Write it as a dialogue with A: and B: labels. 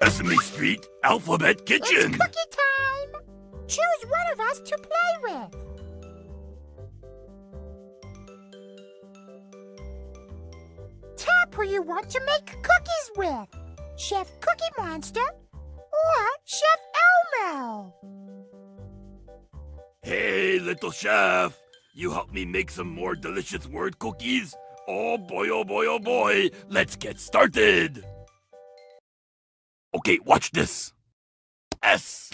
A: Sesame Street Alphabet Kitchen.
B: It's cookie time! Choose one of us to play with. Tap who you want to make cookies with. Chef Cookie Monster or Chef Elmo.
A: Hey, little chef. You help me make some more delicious word cookies? Oh boy, oh boy, oh boy. Let's get started. Okay, watch this. S.